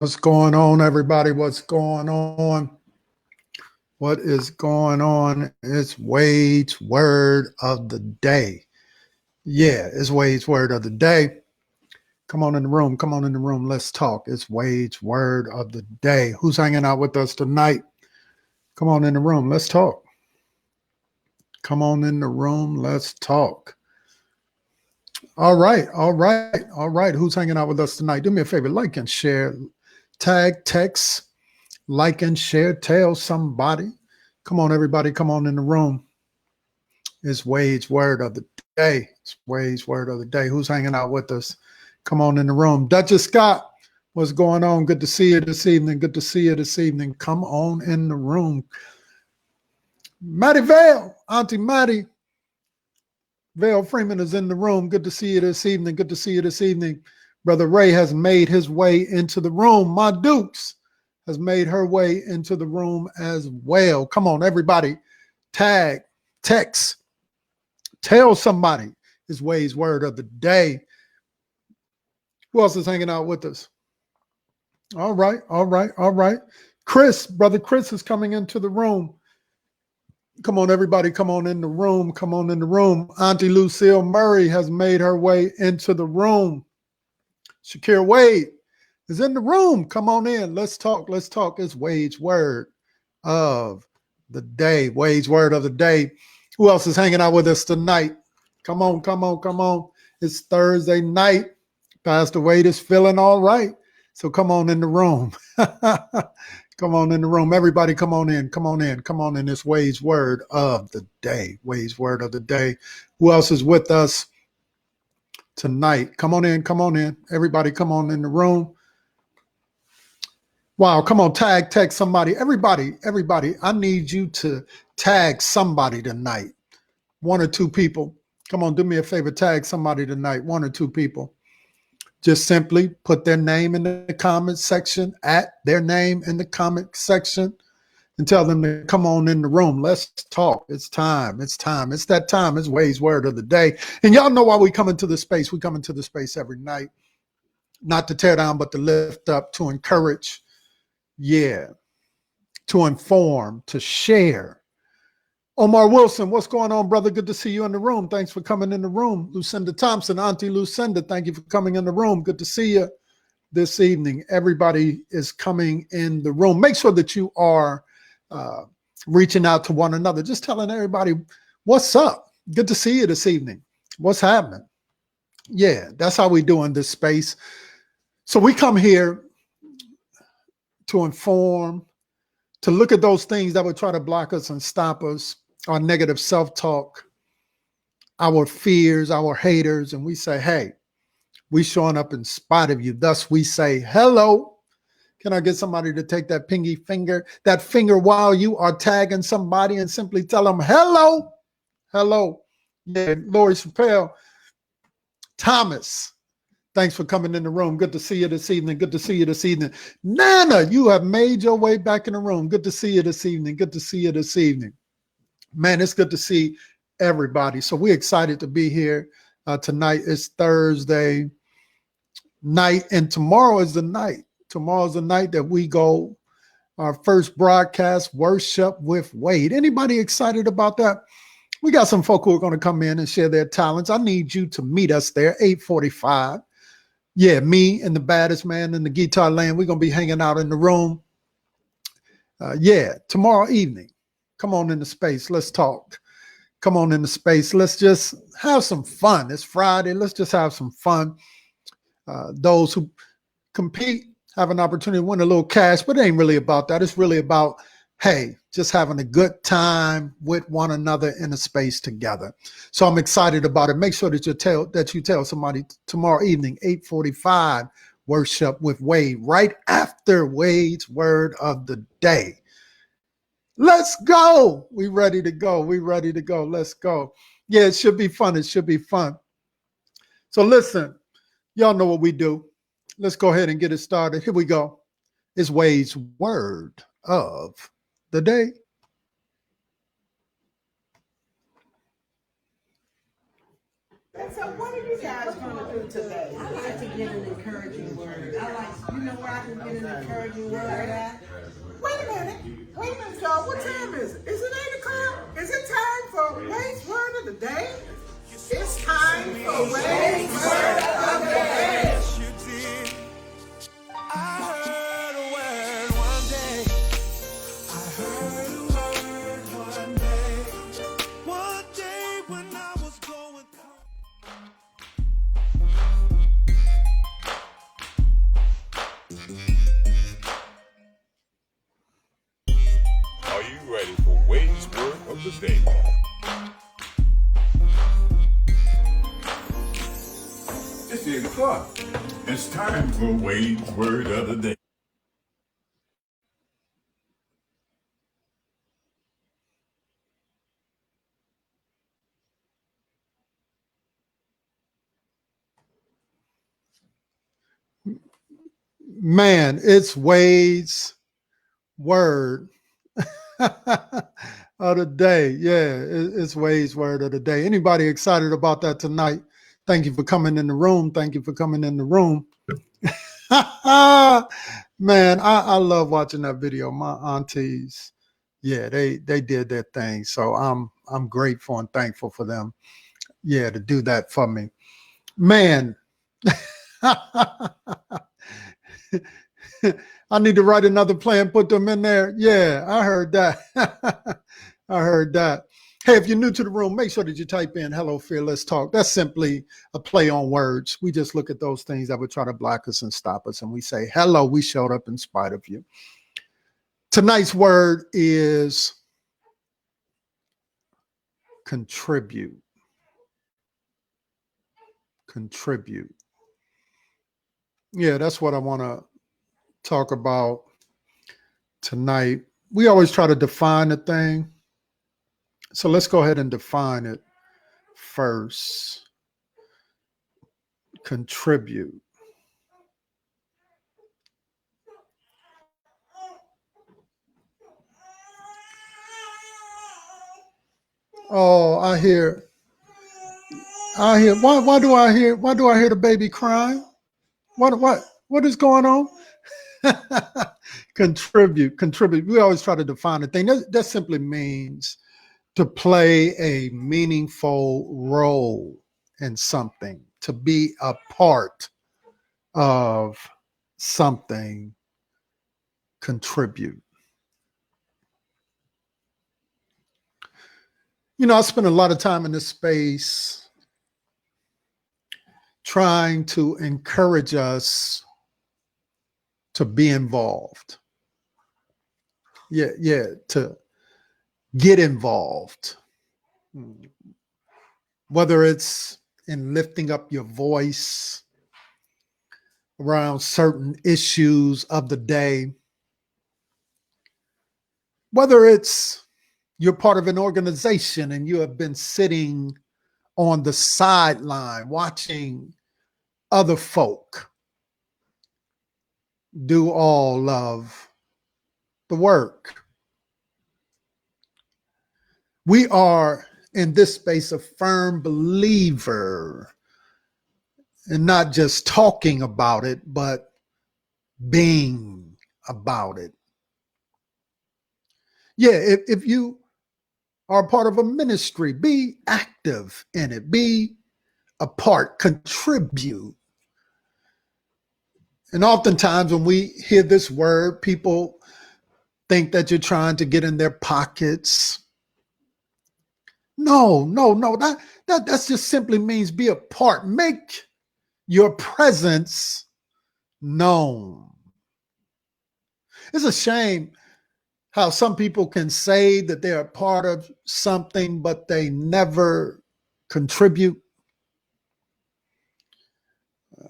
What's going on, everybody? What's going on? What is going on? It's Wade's word of the day. Yeah, it's Wade's word of the day. Come on in the room. Come on in the room. Let's talk. It's Wade's word of the day. Who's hanging out with us tonight? Come on in the room. Let's talk. Come on in the room. Let's talk. All right. All right. All right. Who's hanging out with us tonight? Do me a favor. Like and share. Tag, text, like and share. Tell somebody. Come on, everybody. Come on in the room. It's Wade's word of the day. It's Wade's word of the day. Who's hanging out with us? Come on in the room. Duchess Scott, what's going on? Good to see you this evening. Good to see you this evening. Come on in the room. Maddie Vale, Auntie Maddie Vale Freeman is in the room. Good to see you this evening. Good to see you this evening. Brother Ray has made his way into the room. Ma Dukes has made her way into the room as well. Come on, everybody. Tag, text, tell somebody. Is Wade's word of the day. Who else is hanging out with us? All right, all right, all right. Chris, Brother Chris is coming into the room. Come on, everybody, come on in the room. Come on in the room. Auntie Lucille Murray has made her way into the room. Shakir Wade is in the room. Come on in. Let's talk. Let's talk. It's Wade's word of the day. Wade's word of the day. Who else is hanging out with us tonight? Come on, come on, come on. It's Thursday night. Pastor Wade is feeling all right. So come on in the room. Come on in the room. Everybody come on in. Come on in. Come on in. It's Wade's word of the day. Wade's word of the day. Who else is with us tonight? Come on in. Come on in. Everybody come on in the room. Wow. Come on. Tag somebody. Everybody. I need you to tag somebody tonight. One or two people. Come on. Do me a favor. Tag somebody tonight. One or two people. Just simply put their name in the comment section, at their name in the comment section, and tell them to come on in the room. Let's talk. It's time. It's time. It's that time. It's Wade's word of the day. And y'all know why we come into the space. We come into the space every night, not to tear down, but to lift up, to encourage, to inform, to share. Omar Wilson, what's going on, brother? Good to see you in the room. Thanks for coming in the room. Lucinda Thompson, Auntie Lucinda, thank you for coming in the room. Good to see you this evening. Everybody is coming in the room. Make sure that you are reaching out to one another, just telling everybody what's up. Good to see you this evening. What's happening? Yeah, that's how we do in this space. So we come here to inform, to look at those things that would try to block us and stop us, our negative self-talk, our fears, our haters, and we say, hey, we showing up in spite of you. Thus we say, hello. Can I get somebody to take that pinky finger, that finger while you are tagging somebody and simply tell them, hello, hello. Yeah, Lori Chappelle, Thomas, thanks for coming in the room. Good to see you this evening. Good to see you this evening. Nana, you have made your way back in the room. Good to see you this evening. Good to see you this evening. Man, it's good to see everybody. So we're excited to be here tonight. It's Thursday night, and tomorrow is the night. Tomorrow's the night that we go our first broadcast, Worship with Wade. Anybody excited about that? We got some folk who are going to come in and share their talents. I need you to meet us there, 8:45. Yeah, me and the baddest man in the guitar land. We're going to be hanging out in the room. Tomorrow evening. Come on in the space. Let's talk. Come on in the space. Let's just have some fun. It's Friday. Let's just have some fun. Those who compete have an opportunity to win a little cash, but it ain't really about that. It's really about, hey, just having a good time with one another in a space together. So I'm excited about it. Make sure that you tell somebody tomorrow evening, 8:45, Worship with Wade, right after Wade's word of the day. Let's go. We ready to go. We ready to go. Let's go. Yeah, it should be fun. It should be fun. So listen, y'all know what we do. Let's go ahead and get it started. Here we go. It's Wade's word of the day. And so what are you guys going to do today? I like to give an encouraging word. I like know where I can get an encouraging word at? Wait a minute, y'all. What time is it? Is it 8 o'clock? Is it time for Wade's Word of the Day? It's time for Wade's Word of the Day. Are you ready for Wade's Word of the Day? It's 8 o'clock. It's time for Wade's Word of the Day. Man, it's Wade's Word of the Day. Yeah, it's Wade's Word of the Day. Anybody excited about that tonight? Thank you for coming in the room. Thank you for coming in the room. Man, I love watching that video. My aunties, yeah, they did their thing. So I'm grateful and thankful for them. Yeah, to do that for me. Man. I need to write another play and put them in there. Yeah, I heard that. I heard that. Hey, if you're new to the room, make sure that you type in "Hello, Fear, Let's Talk." That's simply a play on words. We just look at those things that would try to block us and stop us, and we say, "Hello, we showed up in spite of you." Tonight's word is contribute. Contribute. Yeah, that's what I want to talk about tonight. We always try to define a thing. So let's go ahead and define it first. Contribute. Oh, I hear. Why do I hear the baby crying? What is going on? Contribute. We always try to define a thing. That simply means to play a meaningful role in something, to be a part of something. Contribute. You know, I spend a lot of time in this space trying to encourage us to be involved. Yeah, to get involved. Whether it's in lifting up your voice around certain issues of the day, whether it's you're part of an organization and you have been sitting on the sideline watching other folk do all of the work. We are in this space a firm believer in not just talking about it, but being about it. Yeah, if you are part of a ministry, be active in it, be a part, contribute. And oftentimes when we hear this word, people think that you're trying to get in their pockets. No. That just simply means be a part. Make your presence known. It's a shame how some people can say that they're a part of something, but they never contribute.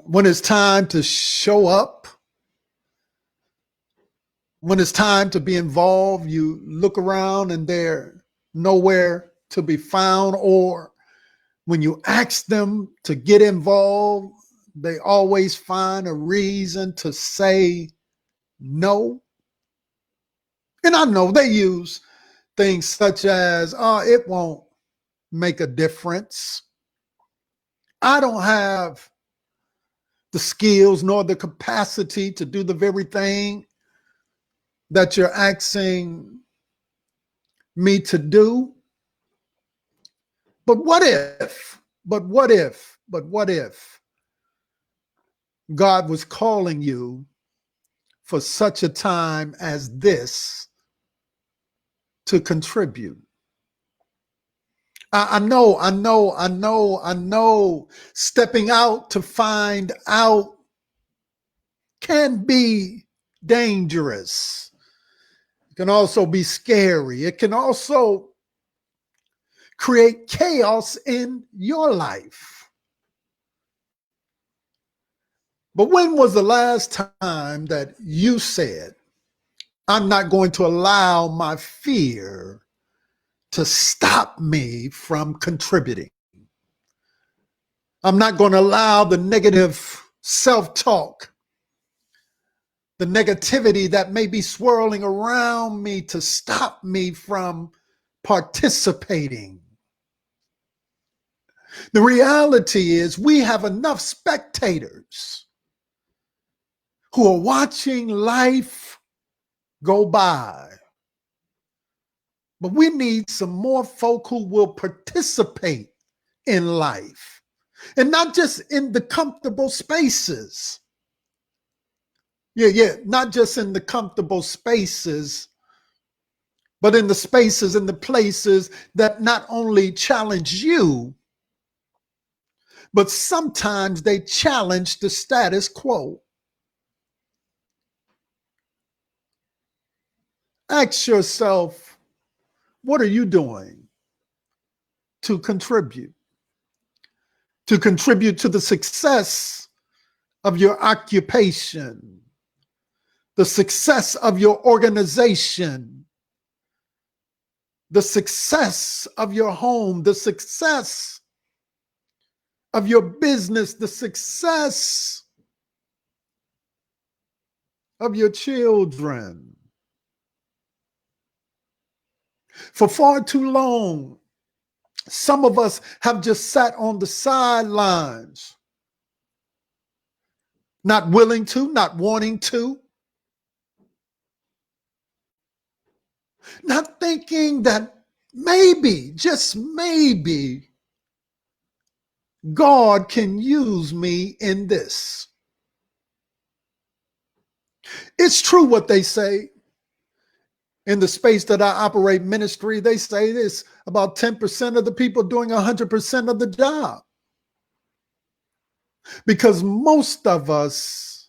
When it's time to show up, when it's time to be involved, you look around and they're nowhere to be found. Or when you ask them to get involved, they always find a reason to say no. And I know they use things such as, it won't make a difference. I don't have the skills nor the capacity to do the very thing that you're asking me to do. But what if, but what if, but what if God was calling you for such a time as this to contribute? I know stepping out to find out can be dangerous. It can also be scary. It can also create chaos in your life. But when was the last time that you said, I'm not going to allow my fear to stop me from contributing? I'm not going to allow the negative self-talk, the negativity that may be swirling around me to stop me from participating. The reality is we have enough spectators who are watching life go by. But we need some more folk who will participate in life, and not just in the comfortable spaces. Not just in the comfortable spaces, but in the spaces and the places that not only challenge you, but sometimes they challenge the status quo. Ask yourself, what are you doing to contribute? To contribute to the success of your occupation, the success of your organization, the success of your home, the success of your business, the success of your children. For far too long, some of us have just sat on the sidelines, not willing to, not wanting to, not thinking that maybe, just maybe, God can use me in this. It's true what they say. In the space that I operate ministry, they say this about 10% of the people doing 100% of the job. Because most of us,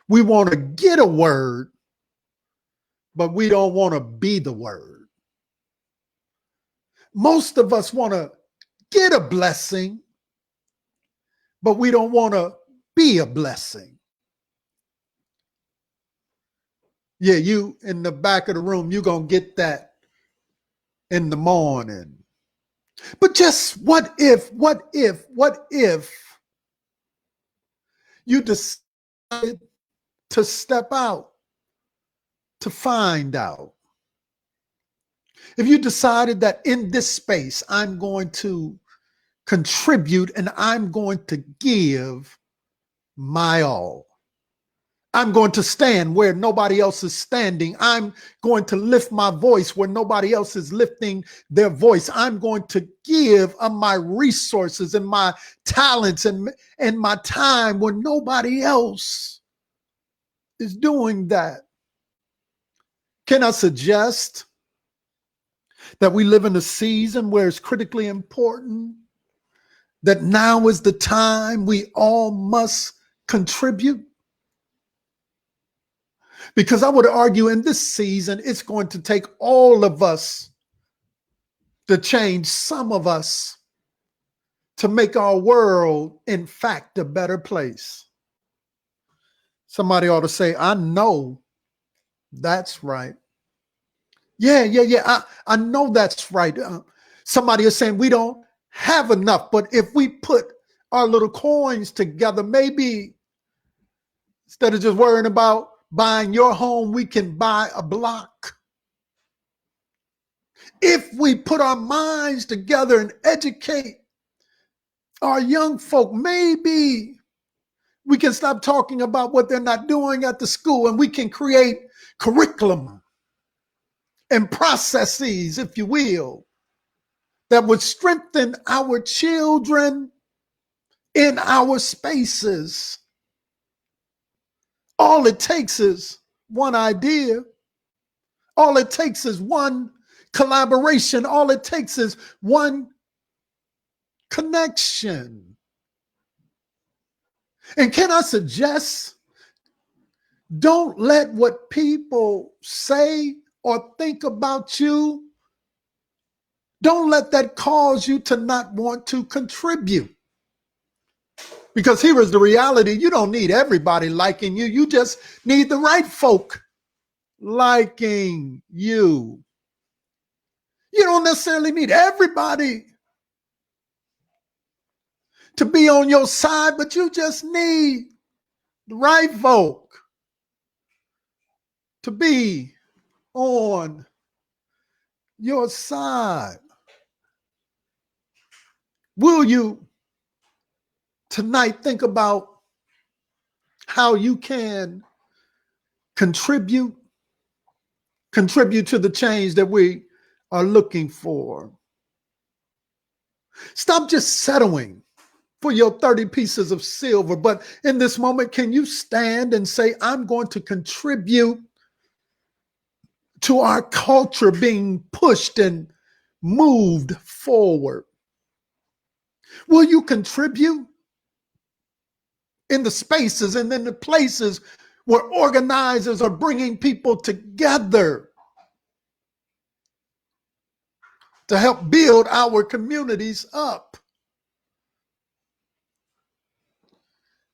we want to get a word, but we don't want to be the word. Most of us want to get a blessing, but we don't want to be a blessing. Yeah, you in the back of the room, you're going to get that in the morning. But just what if you decided to step out to find out? If you decided that in this space, I'm going to contribute and I'm going to give my all. I'm going to stand where nobody else is standing. I'm going to lift my voice where nobody else is lifting their voice. I'm going to give of my resources and my talents and my time when nobody else is doing that. Can I suggest that we live in a season where it's critically important that now is the time we all must contribute? Because I would argue in this season, it's going to take all of us to change some of us to make our world, in fact, a better place. Somebody ought to say, I know that's right. Yeah. I know that's right. Somebody is saying we don't have enough, but if we put our little coins together, maybe instead of just worrying about buying your home, we can buy a block. If we put our minds together and educate our young folk, maybe We can stop talking about what they're not doing at the school, and we can create curriculum and processes, if you will, that would strengthen our children in our spaces. All it takes is one idea. All it takes is one collaboration. All it takes is one connection. And can I suggest, don't let what people say or think about you, don't let that cause you to not want to contribute. Because here is the reality: you don't need everybody liking you. You just need the right folk liking you. You don't necessarily need everybody to be on your side, but you just need the right folk to be on your side. Will you tonight think about how you can contribute to the change that we are looking for? Stop just settling for your 30 pieces of silver, but in this moment, can you stand and say, I'm going to contribute to our culture being pushed and moved forward? Will you contribute in the spaces and in the places where organizers are bringing people together to help build our communities up?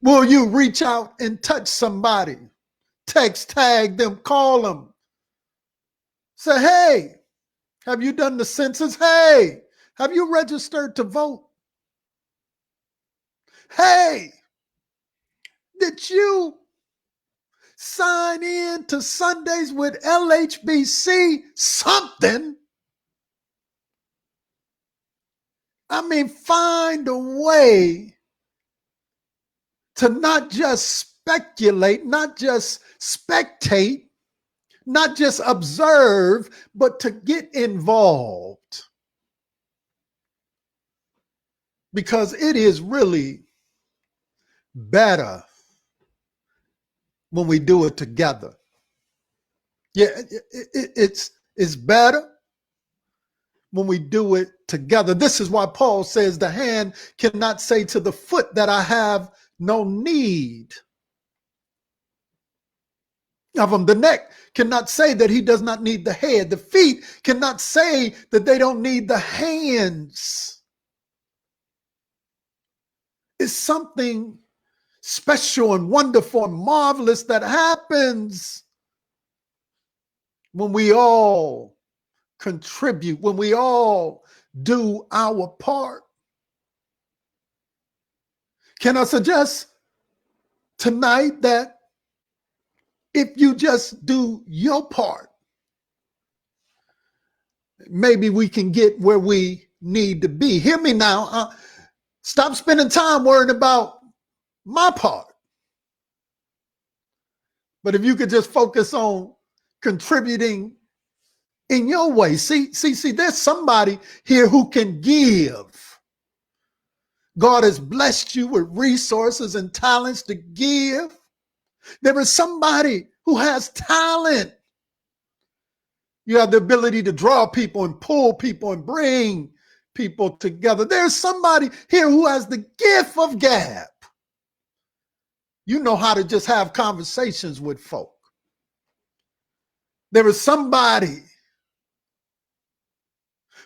Will you reach out and touch somebody, text, tag them, call them, say, hey, have you done the census? Hey, have you registered to vote? Hey, did you sign in to Sundays with LHBC? Something. I mean, find a way to not just speculate, not just spectate, not just observe, but to get involved. Because it is really better when we do it together. Yeah, it's better when we do it together. This is why Paul says the hand cannot say to the foot that I have no need of him. The neck cannot say that he does not need the head. The feet cannot say that they don't need the hands. It's something special and wonderful and marvelous that happens when we all contribute, when we all do our part. Can I suggest tonight that if you just do your part, maybe we can get where we need to be. Hear me now. Stop spending time worrying about my part. But if you could just focus on contributing in your way. See, there's somebody here who can give. God has blessed you with resources and talents to give. There is somebody who has talent. You have the ability to draw people and pull people and bring people together. There's somebody here who has the gift of gab. You know how to just have conversations with folk. There is somebody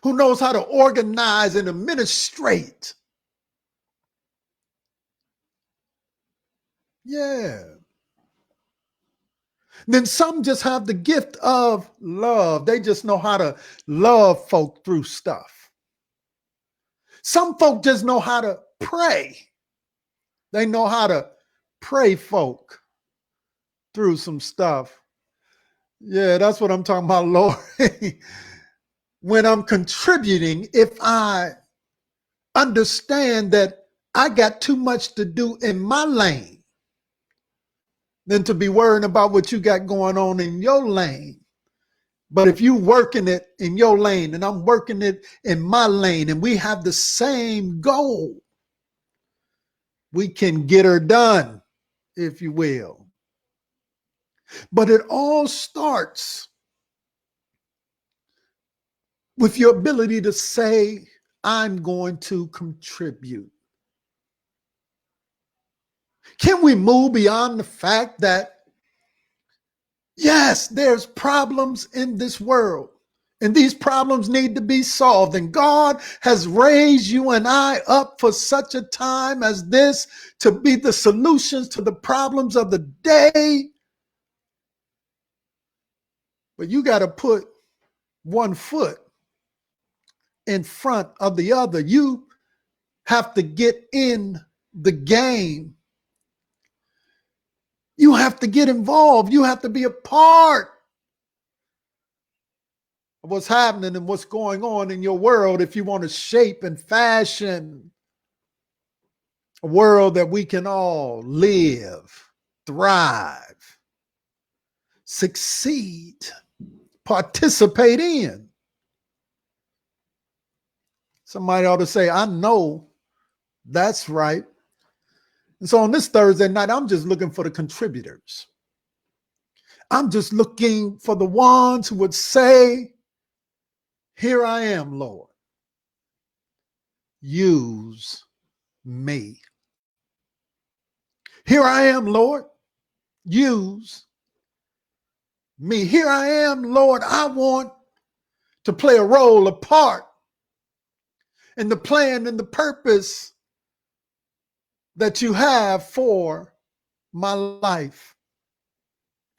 who knows how to organize and administrate. Yeah. Then some just have the gift of love. They just know how to love folk through stuff. Some folk just know how to pray. They know how to pray folk through some stuff. Yeah, that's what I'm talking about, Lord. When I'm contributing, if I understand that I got too much to do in my lane, than to be worrying about what you got going on in your lane. But if you working it in your lane and I'm working it in my lane and we have the same goal, we can get her done, if you will. But it all starts with your ability to say, I'm going to contribute. Can we move beyond the fact that, yes, there's problems in this world and these problems need to be solved. And God has raised you and I up for such a time as this to be the solutions to the problems of the day. But you got to put one foot in front of the other. You have to get in the game. You have to get involved. You have to be a part of what's happening and what's going on in your world if you want to shape and fashion a world that we can all live, thrive, succeed, participate in. Somebody ought to say, I know that's right. And so on this Thursday night, I'm just looking for the contributors. I'm just looking for the ones who would say, here I am, Lord. Use me. Here I am, Lord. Use me. Here I am, Lord. I want to play a role, a part in the plan and the purpose that you have for my life.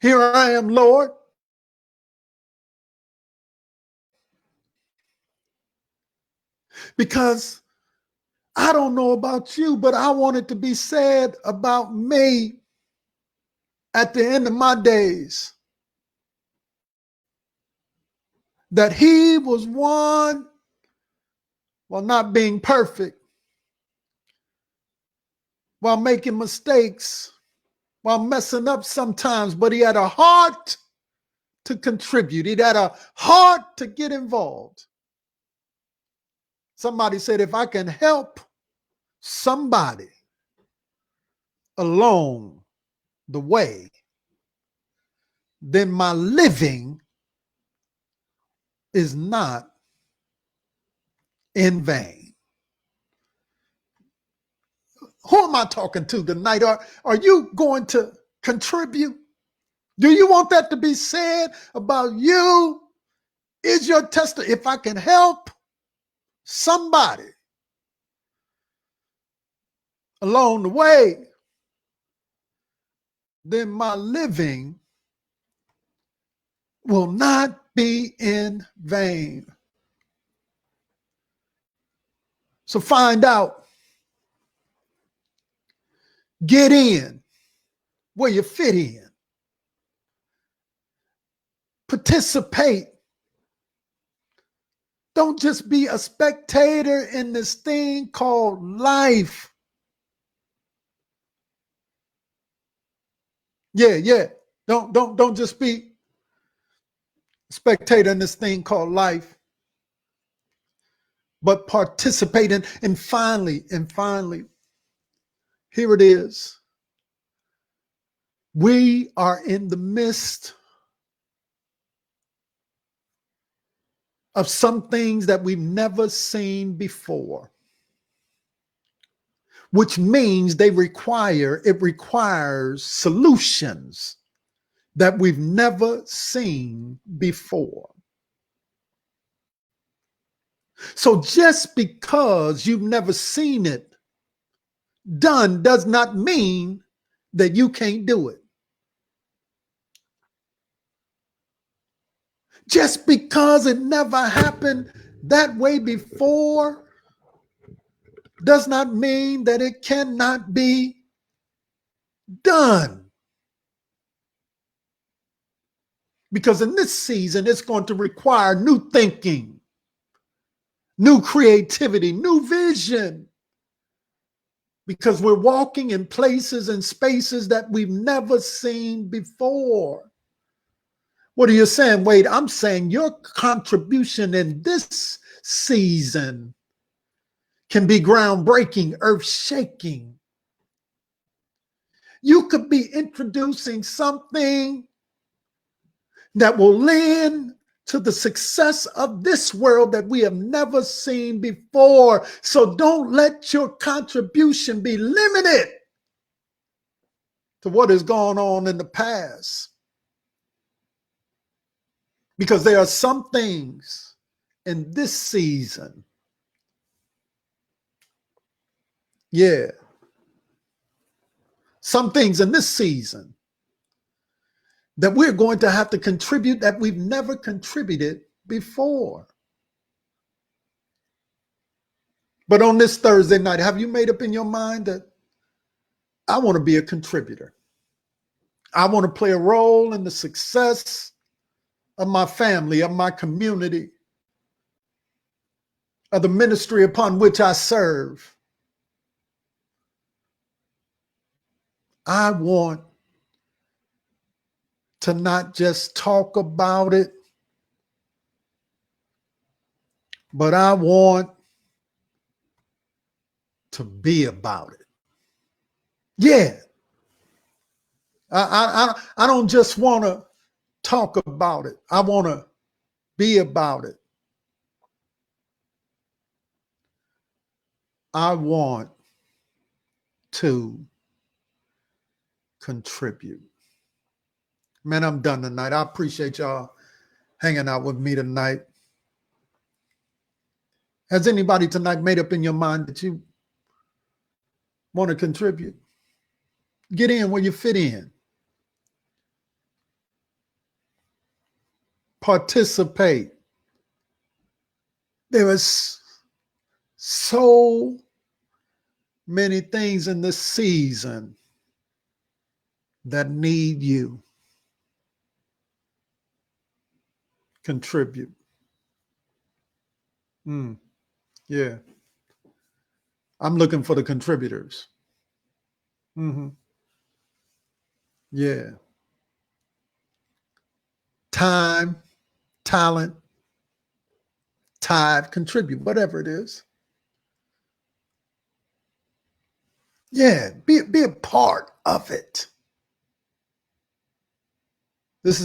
Here I am, Lord. Because I don't know about you, but I want it to be said about me at the end of my days that he was one, while not being perfect, while making mistakes, while messing up sometimes, but he had a heart to contribute. He had a heart to get involved. Somebody said, if I can help somebody along the way, then my living is not in vain. Who am I talking to tonight? Are you going to contribute? Do you want that to be said about you? Is your testimony, if I can help somebody along the way, then my living will not be in vain. So find out, get in where you fit in, participate. Don't just be a spectator in this thing called life. Yeah. Don't just be a spectator in this thing called life, but participate in. And finally, here it is. We are in the midst of some things that we've never seen before, which means it requires solutions that we've never seen before. So just because you've never seen it done does not mean that you can't do it. Just because it never happened that way before does not mean that it cannot be done. Because in this season, it's going to require new thinking, new creativity, new vision, because we're walking in places and spaces that we've never seen before. What are you saying, Wade? I'm saying your contribution in this season can be groundbreaking, earth-shaking. You could be introducing something that will lend to the success of this world that we have never seen before. So don't let your contribution be limited to what has gone on in the past. Because there are some things in this season, some things in this season that we're going to have to contribute that we've never contributed before. But on this Thursday night, have you made up in your mind that I want to be a contributor? I want to play a role in the success of my family, of my community, of the ministry upon which I serve. I want to not just talk about it, but I want to be about it. Yeah. I don't just want to talk about it. I want to be about it. I want to contribute. Man, I'm done tonight. I appreciate y'all hanging out with me tonight. Has anybody tonight made up in your mind that you want to contribute? Get in where you fit in. Participate. There is so many things in this season that need you. Contribute. Yeah. I'm looking for the contributors. Yeah. Time, talent, tithe, contribute, whatever it is. Yeah, be a part of it.